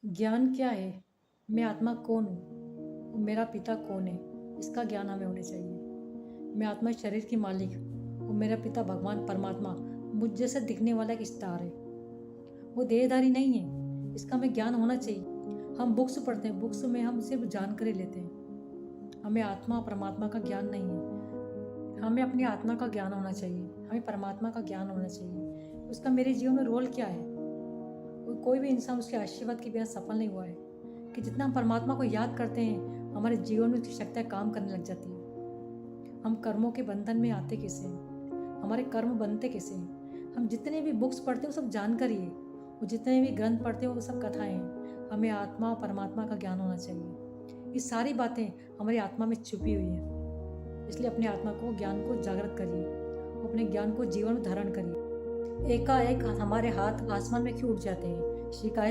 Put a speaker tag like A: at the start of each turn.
A: ज्ञान क्या है? मैं आत्मा कौन हूँ? और मेरा पिता कौन है? इसका ज्ञान हमें होना चाहिए। मैं आत्मा शरीर की मालिक हूँ और मेरा पिता भगवान परमात्मा मुझ जैसे दिखने वाला एक स्टार है। वो देहधारी नहीं है, इसका हमें ज्ञान होना चाहिए। हम बुक्स पढ़ते हैं, बुक्स में हम सिर्फ जानकारी लेते हैं। हमें आत्मा परमात्मा का ज्ञान नहीं है। हमें अपनी आत्मा का ज्ञान होना चाहिए, हमें परमात्मा का ज्ञान होना चाहिए। उसका मेरे जीवन में रोल क्या है? कोई भी इंसान उसके आशीर्वाद के बिना सफल नहीं हुआ है। कि जितना हम परमात्मा को याद करते हैं, हमारे जीवन में उसकी शक्तियाँ काम करने लग जाती है। हम कर्मों के बंधन में आते कैसे हैं? हमारे कर्म बनते कैसे हैं? हम जितने भी बुक्स पढ़ते हैं वो सब जानकारी है, वो जितने भी ग्रंथ पढ़ते हैं वो सब कथाएं हैं। हमें आत्मा और परमात्मा का ज्ञान होना चाहिए। ये सारी बातें हमारी आत्मा में छुपी हुई हैं। इसलिए अपनी आत्मा को ज्ञान को जागृत करिए, अपने ज्ञान को जीवन में धारण करिए। एकाएक हमारे हाथ आसमान में क्यों उठ जाते हैं? शिकायत